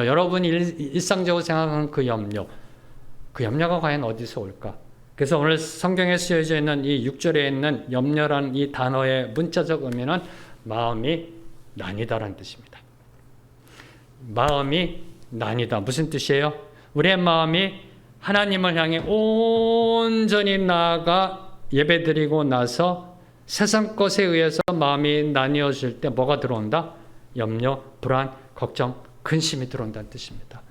여러분이 일상적으로 생각하는 그 염려가 과연 어디서 올까? 그래서 오늘 성경에 쓰여져 있는 이 6절에 있는 염려라는 이 단어의 문자적 의미는 마음이 나뉘다라는 뜻입니다. 마음이 나뉘다. 무슨 뜻이에요? 우리의 마음이 하나님을 향해 온전히 나아가 예배드리고 나서 세상 것에 의해서 마음이 나뉘어질 때 뭐가 들어온다? 염려, 불안, 걱정, 근심이 들어온다는 뜻입니다.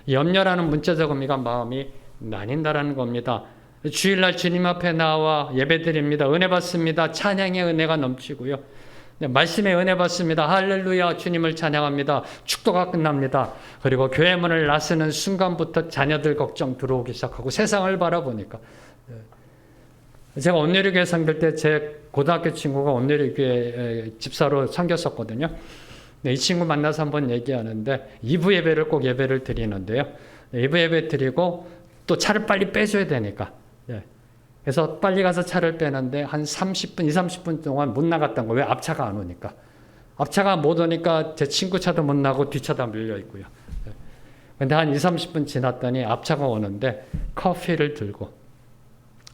염려라는 문자적 의미가 마음이 나뉜다라는 겁니다. 주일날 주님 앞에 나와 예배드립니다. 은혜 받습니다. 찬양의 은혜가 넘치고요. 말씀의 은혜 받습니다. 할렐루야, 주님을 찬양합니다. 축도가 끝납니다. 그리고 교회 문을 나서는 순간부터 자녀들 걱정 들어오기 시작하고 세상을 바라보니까 제가 온누리교회 섬길 때 제 고등학교 친구가 온누리교회 집사로 섬겼었거든요. 이 친구 만나서 한번 얘기하는데 2부 예배를 꼭 예배를 드리는데요. 2부 예배 드리고 또 차를 빨리 빼줘야 되니까. 그래서 빨리 가서 차를 빼는데 한 30분, 30분 동안 못 나갔던 거예요. 왜? 앞차가 안 오니까. 앞차가 못 오니까 제 친구 차도 못 나고 뒷차도 밀려 있고요. 근데 한 30분 지났더니 앞차가 오는데 커피를 들고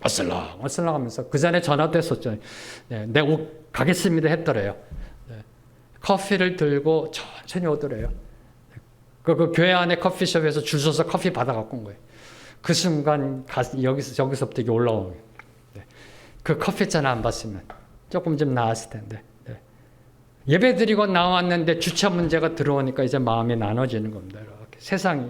어슬렁 하면서 그 전에 전화도 했었죠. 내 옷 가겠습니다 했더래요. 커피를 들고 천천히 오더래요. 그 교회 안에 커피숍에서 줄 서서 커피 받아 갖고 온 거예요. 그 순간 여기서부터 이게 올라오는 거예요. 그 커피잔 안 봤으면 조금 좀 나았을 텐데. 예배 드리고 나왔는데 주차 문제가 들어오니까 이제 마음이 나눠지는 겁니다. 이렇게 세상이.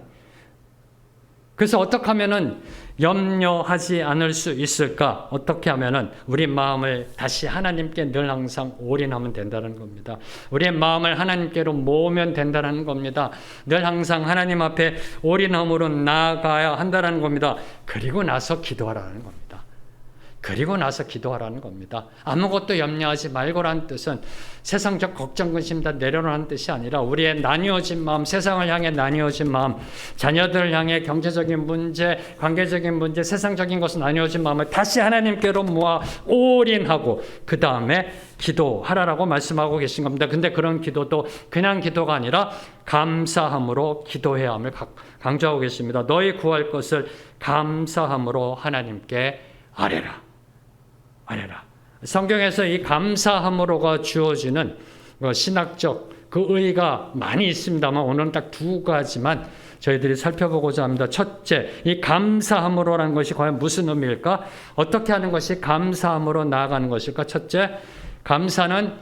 그래서 어떻게 하면은 염려하지 않을 수 있을까? 어떻게 하면은 우리 마음을 다시 하나님께 늘 항상 올인하면 된다는 겁니다. 우리의 마음을 하나님께로 모으면 된다는 겁니다. 늘 항상 하나님 앞에 올인함으로 나아가야 한다는 겁니다. 그리고 나서 기도하라는 겁니다. 그리고 나서 기도하라는 겁니다. 아무것도 염려하지 말고라는 뜻은 세상적 걱정, 근심 다 내려놓는 뜻이 아니라 우리의 나뉘어진 마음, 세상을 향해 나뉘어진 마음, 자녀들을 향해 경제적인 문제, 관계적인 문제, 세상적인 것은 나뉘어진 마음을 다시 하나님께로 모아 올인하고 그 다음에 기도하라라고 말씀하고 계신 겁니다. 근데 그런 기도도 그냥 기도가 아니라 감사함으로 기도해야 함을 강조하고 계십니다. 너희 구할 것을 감사함으로 하나님께 아뢰라. 성경에서 이 감사함으로가 주어지는 신학적 그 의의가 많이 있습니다만 오늘은 딱 두 가지만 저희들이 살펴보고자 합니다. 첫째, 이 감사함으로라는 것이 과연 무슨 의미일까? 어떻게 하는 것이 감사함으로 나아가는 것일까? 첫째, 감사는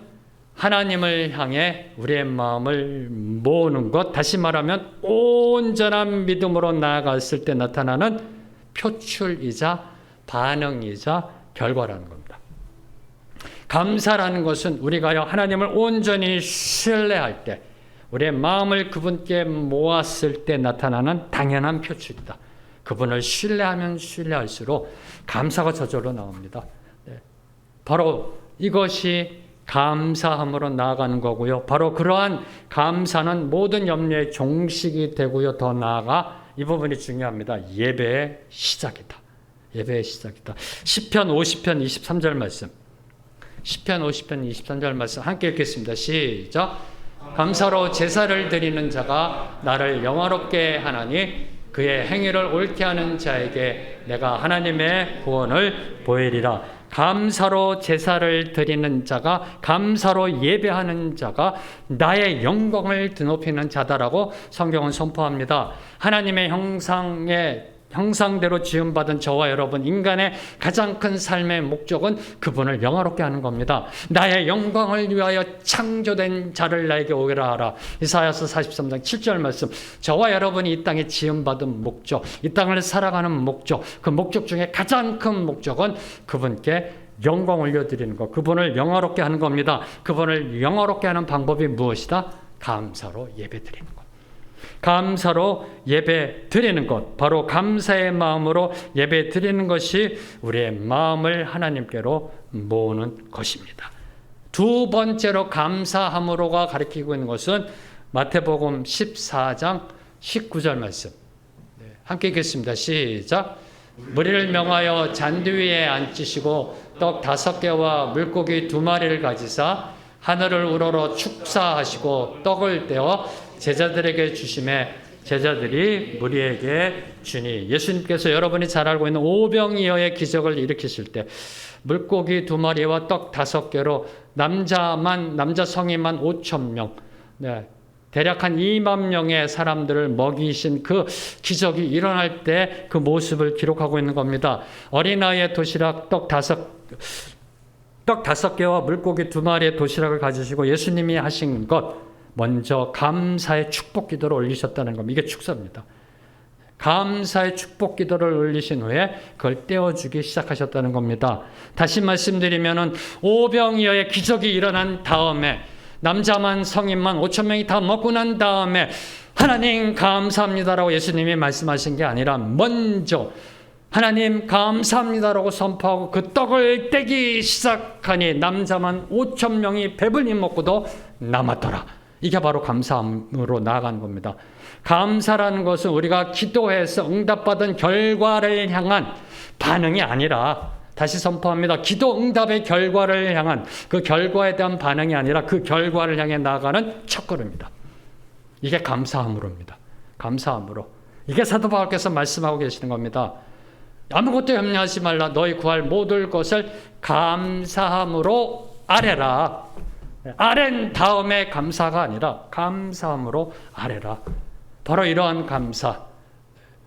하나님을 향해 우리의 마음을 모으는 것, 다시 말하면 온전한 믿음으로 나아갔을 때 나타나는 표출이자 반응이자 결과라는 겁니다. 감사라는 것은 우리가 하나님을 온전히 신뢰할 때, 우리의 마음을 그분께 모았을 때 나타나는 당연한 표출이다. 그분을 신뢰하면 신뢰할수록 감사가 저절로 나옵니다. 바로 이것이 감사함으로 나아가는 거고요. 바로 그러한 감사는 모든 염려의 종식이 되고요. 더 나아가 이 부분이 중요합니다. 예배의 시작이다. 예배의 시작이다. 시편 50편 23절 말씀. 시편 50편 23절 말씀 함께 읽겠습니다. 시작. 감사로 제사를 드리는 자가 나를 영화롭게 하나니 그의 행위를 옳게 하는 자에게 내가 하나님의 구원을 보이리라. 감사로 제사를 드리는 자가, 감사로 예배하는 자가 나의 영광을 드높이는 자다라고 성경은 선포합니다. 하나님의 형상대로 지음받은 저와 여러분, 인간의 가장 큰 삶의 목적은 그분을 영화롭게 하는 겁니다. 나의 영광을 위하여 창조된 자를 나에게 오게라 하라. 이사야서 43장 7절 말씀. 저와 여러분이 이 땅에 지음받은 목적, 이 땅을 살아가는 목적, 그 목적 중에 가장 큰 목적은 그분께 영광 올려드리는 것, 그분을 영화롭게 하는 겁니다. 그분을 영화롭게 하는 방법이 무엇이다? 감사로 예배드리는 것. 감사로 예배 드리는 것, 바로 감사의 마음으로 예배 드리는 것이 우리의 마음을 하나님께로 모으는 것입니다. 두 번째로 감사함으로가 가리키고 있는 것은 마태복음 14장 19절 말씀. 함께 읽겠습니다. 시작. 무리를 명하여 잔디 위에 앉히시고 떡 5개와 물고기 2마리를 가지사 하늘을 우러러 축사하시고 떡을 떼어 제자들에게 주심에 제자들이 무리에게 주니. 예수님께서 여러분이 잘 알고 있는 오병이어의 기적을 일으키실 때 물고기 2마리와 떡 5개로 남자 성인만 5,000명, 대략 한 2만 명의 사람들을 먹이신 그 기적이 일어날 때 그 모습을 기록하고 있는 겁니다. 어린아이의 도시락 떡 5개와 물고기 2마리의 도시락을 가지시고 예수님이 하신 것, 먼저 감사의 축복 기도를 올리셨다는 겁니다. 이게 축사입니다. 감사의 축복 기도를 올리신 후에 그걸 떼어주기 시작하셨다는 겁니다. 다시 말씀드리면은 오병이어의 기적이 일어난 다음에 남자만 성인만 5,000명이 다 먹고 난 다음에 하나님 감사합니다라고 예수님이 말씀하신 게 아니라 먼저 하나님 감사합니다라고 선포하고 그 떡을 떼기 시작하니 남자만 5,000명이 배불리 먹고도 남았더라. 이게 바로 감사함으로 나아가는 겁니다. 감사라는 것은 우리가 기도해서 응답받은 결과를 향한 반응이 아니라, 다시 선포합니다. 기도 응답의 결과를 향한, 그 결과에 대한 반응이 아니라 그 결과를 향해 나아가는 첫걸음입니다. 이게 감사함으로입니다. 감사함으로. 이게 사도 바울께서 말씀하고 계시는 겁니다. 아무것도 염려하지 말라. 너희 구할 모든 것을 감사함으로 아뢰라. 아랜 다음에 감사가 아니라 감사함으로 아뢰라. 바로 이러한 감사,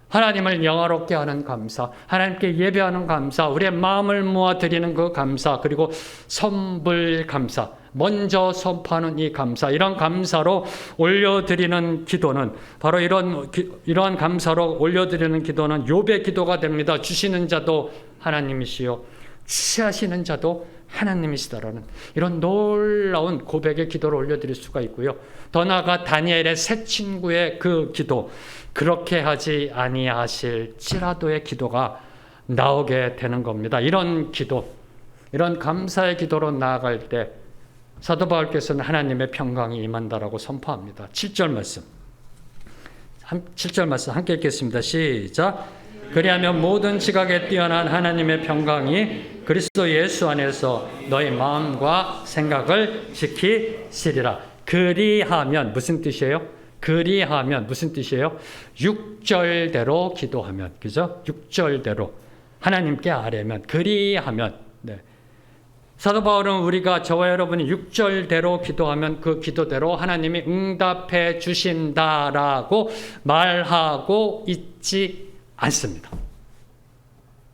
하나님을 영화롭게 하는 감사, 하나님께 예배하는 감사, 우리의 마음을 모아 드리는 그 감사, 그리고 선불 감사, 먼저 선포하는 이 감사, 이런 감사로 올려드리는 기도는, 바로 이러한 감사로 올려드리는 기도는 욥의 기도가 됩니다. 주시는 자도 하나님이시요 취하시는 자도 하나님이시다라는 이런 놀라운 고백의 기도를 올려드릴 수가 있고요. 더 나아가 다니엘의 세 친구의 그 기도, 그렇게 하지 아니하실지라도의 기도가 나오게 되는 겁니다. 이런 기도, 이런 감사의 기도로 나아갈 때 사도 바울께서는 하나님의 평강이 임한다라고 선포합니다. 7절 말씀. 7절 말씀 함께 읽겠습니다. 시작. 그리하면 모든 지각에 뛰어난 하나님의 평강이 그리스도 예수 안에서 너희 마음과 생각을 지키시리라. 그리하면 무슨 뜻이에요? 그리하면 무슨 뜻이에요? 6절대로 기도하면, 그죠? 6절대로 하나님께 아뢰면, 그리하면. 네. 사도 바울은 우리가, 저와 여러분이 6절대로 기도하면 그 기도대로 하나님이 응답해 주신다라고 말하고 있지 않습니다.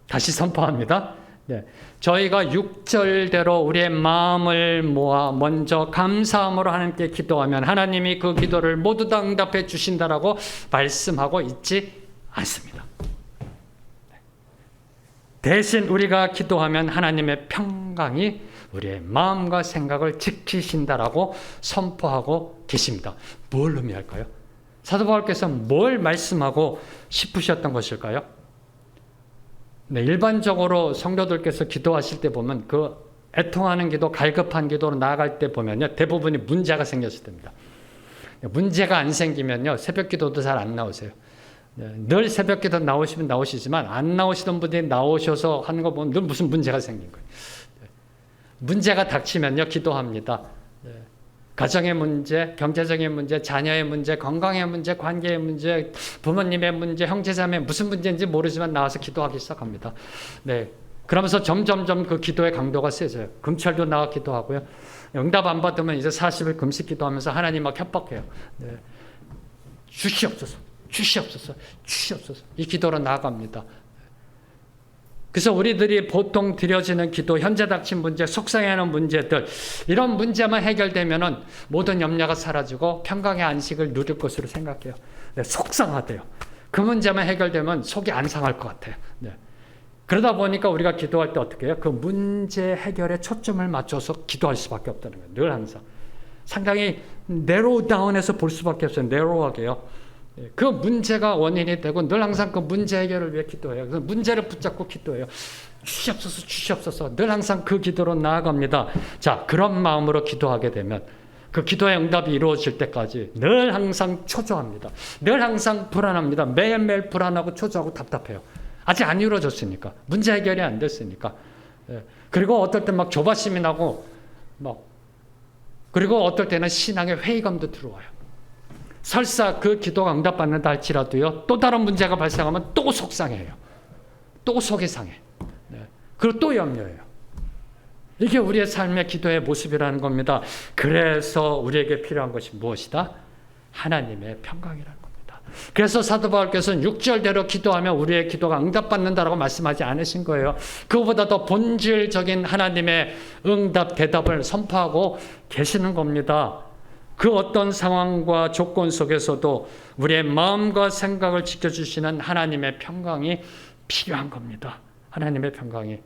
다시 선포합니다. 네. 저희가 6절대로 우리의 마음을 모아 먼저 감사함으로 하나님께 기도하면 하나님이 그 기도를 모두 다 응답해 주신다라고 말씀하고 있지 않습니다. 대신 우리가 기도하면 하나님의 평강이 우리의 마음과 생각을 지키신다라고 선포하고 계십니다. 뭘 의미할까요? 사도 바울께서 뭘 말씀하고 싶으셨던 것일까요? 네, 일반적으로 성도들께서 기도하실 때 보면 그 애통하는 기도, 갈급한 기도로 나아갈 때 보면요, 대부분이 문제가 생겼을 때입니다. 문제가 안 생기면요, 새벽 기도도 잘 안 나오세요. 늘 새벽 기도 나오시면 나오시지만 안 나오시던 분들이 나오셔서 하는 거 보면 늘 무슨 문제가 생긴 거예요. 문제가 닥치면요, 기도합니다. 가정의 문제, 경제적인 문제, 자녀의 문제, 건강의 문제, 관계의 문제, 부모님의 문제, 형제자매 무슨 문제인지 모르지만 나와서 기도하기 시작합니다. 네, 그러면서 점점점 그 기도의 강도가 세져요. 금철도 나가 기도하고요. 응답 안 받으면 이제 40일 금식 기도하면서 하나님 막 협박해요. 네. 주시옵소서, 주시옵소서, 주시옵소서. 이 기도로 나아갑니다. 그래서 우리들이 보통 드려지는 기도, 현재 닥친 문제, 속상해하는 문제들, 이런 문제만 해결되면은 모든 염려가 사라지고 평강의 안식을 누릴 것으로 생각해요. 네, 속상하대요. 그 문제만 해결되면 속이 안 상할 것 같아요. 네. 그러다 보니까 우리가 기도할 때 어떻게 해요? 그 문제 해결에 초점을 맞춰서 기도할 수밖에 없다는 거예요. 늘 항상. 상당히 네로우 다운해서 볼 수밖에 없어요. 네로우하게요. 그 문제가 원인이 되고 늘 항상 그 문제 해결을 위해 기도해요. 그래서 문제를 붙잡고 기도해요. 주시옵소서, 주시옵소서. 늘 항상 그 기도로 나아갑니다. 자, 그런 마음으로 기도하게 되면 그 기도의 응답이 이루어질 때까지 늘 항상 초조합니다. 늘 항상 불안합니다. 매일매일 불안하고 초조하고 답답해요. 아직 안 이루어졌으니까. 문제 해결이 안 됐으니까. 그리고 어떨 때 막 조바심이 나고 그리고 어떨 때는 신앙의 회의감도 들어와요. 설사 그 기도가 응답받는다 할지라도요, 또 다른 문제가 발생하면 또 속상해요. 또 속이 상해. 그리고 또 염려해요. 이게 우리의 삶의 기도의 모습이라는 겁니다. 그래서 우리에게 필요한 것이 무엇이다? 하나님의 평강이라는 겁니다. 그래서 사도 바울께서는 6절대로 기도하면 우리의 기도가 응답받는다라고 말씀하지 않으신 거예요. 그보다 더 본질적인 하나님의 응답, 대답을 선포하고 계시는 겁니다. 그 어떤 상황과 조건 속에서도 우리의 마음과 생각을 지켜주시는 하나님의 평강이 필요한 겁니다. 하나님의 평강이.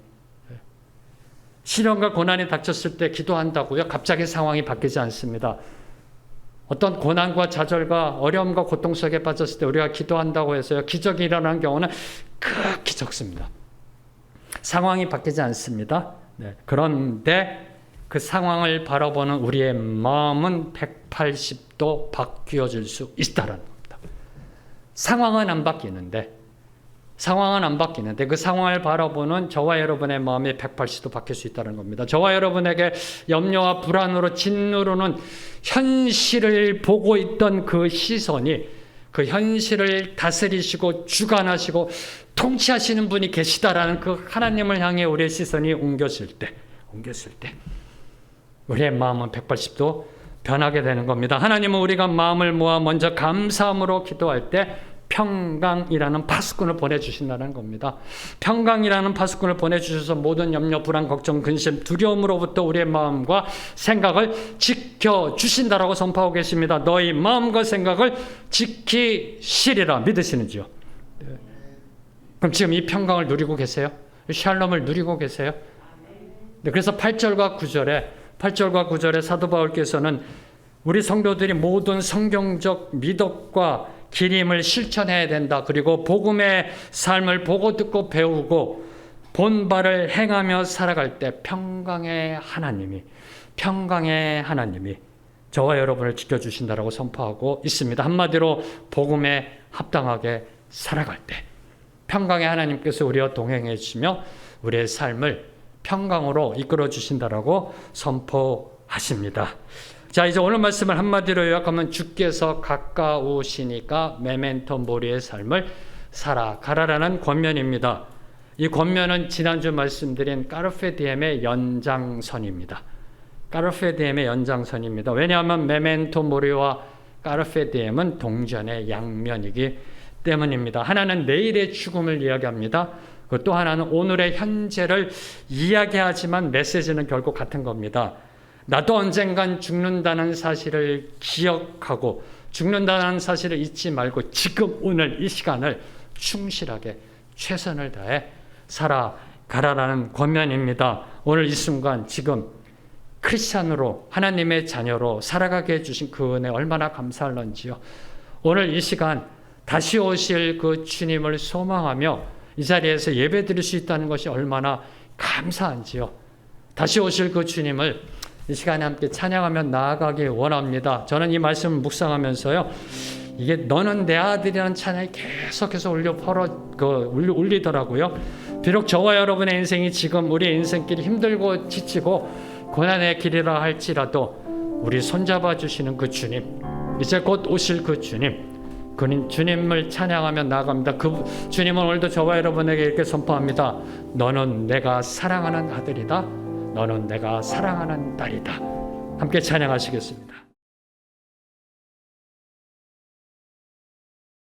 시련과 고난이 닥쳤을 때 기도한다고요? 갑자기 상황이 바뀌지 않습니다. 어떤 고난과 좌절과 어려움과 고통 속에 빠졌을 때 우리가 기도한다고 해서요, 기적이 일어나는 경우는 극히 적습니다. 상황이 바뀌지 않습니다. 그런데 그 상황을 바라보는 우리의 마음은 180도 바뀌어질 수 있다는 겁니다. 상황은 안 바뀌는데 그 상황을 바라보는 저와 여러분의 마음이 180도 바뀔 수 있다는 겁니다. 저와 여러분에게 염려와 불안으로 짓누르는 현실을 보고 있던 그 시선이, 그 현실을 다스리시고 주관하시고 통치하시는 분이 계시다라는 그 하나님을 향해 우리의 시선이 옮겼을 때 우리의 마음은 180도 변하게 되는 겁니다. 하나님은 우리가 마음을 모아 먼저 감사함으로 기도할 때 평강이라는 파수꾼을 보내주신다는 겁니다. 평강이라는 파수꾼을 보내주셔서 모든 염려, 불안, 걱정, 근심, 두려움으로부터 우리의 마음과 생각을 지켜주신다라고 선포하고 계십니다. 너희 마음과 생각을 지키시리라. 믿으시는지요? 그럼 지금 이 평강을 누리고 계세요? 샬롬을 누리고 계세요? 그래서 8절과 9절에 사도 바울께서는 우리 성도들이 모든 성경적 미덕과 기림을 실천해야 된다. 그리고 복음의 삶을 보고 듣고 배우고 본 바를 행하며 살아갈 때 평강의 하나님이 저와 여러분을 지켜주신다라고 선포하고 있습니다. 한마디로 복음에 합당하게 살아갈 때 평강의 하나님께서 우리와 동행해 주시며 우리의 삶을 평강으로 이끌어 주신다라고 선포하십니다. 자, 이제 오늘 말씀을 한마디로 요약하면 주께서 가까우시니까 메멘토 모리의 삶을 살아가라라는 권면입니다. 이 권면은 지난주 말씀드린 까르페 디엠의 연장선입니다. 왜냐하면 메멘토 모리와 까르페 디엠은 동전의 양면이기 때문입니다. 하나는 내일의 죽음을 이야기합니다. 또 하나는 오늘의 현재를 이야기하지만 메시지는 결국 같은 겁니다. 나도 언젠간 죽는다는 사실을 기억하고 죽는다는 사실을 잊지 말고 지금 오늘 이 시간을 충실하게 최선을 다해 살아가라라는 권면입니다. 오늘 이 순간 지금 크리스찬으로 하나님의 자녀로 살아가게 해주신 그 은혜 얼마나 감사할런지요. 오늘 이 시간 다시 오실 그 주님을 소망하며 이 자리에서 예배 드릴 수 있다는 것이 얼마나 감사한지요. 다시 오실 그 주님을 이 시간에 함께 찬양하며 나아가기 원합니다. 저는 이 말씀을 묵상하면서요, 이게 너는 내 아들이라는 찬양이 계속해서 울리더라고요. 비록 저와 여러분의 인생이 지금 우리의 인생길이 힘들고 지치고 고난의 길이라 할지라도 우리 손잡아 주시는 그 주님, 이제 곧 오실 그 주님, 그는 주님을 찬양하며 나아갑니다. 그 주님은 오늘도 저와 여러분에게 이렇게 선포합니다. 너는 내가 사랑하는 아들이다. 너는 내가 사랑하는 딸이다. 함께 찬양하시겠습니다.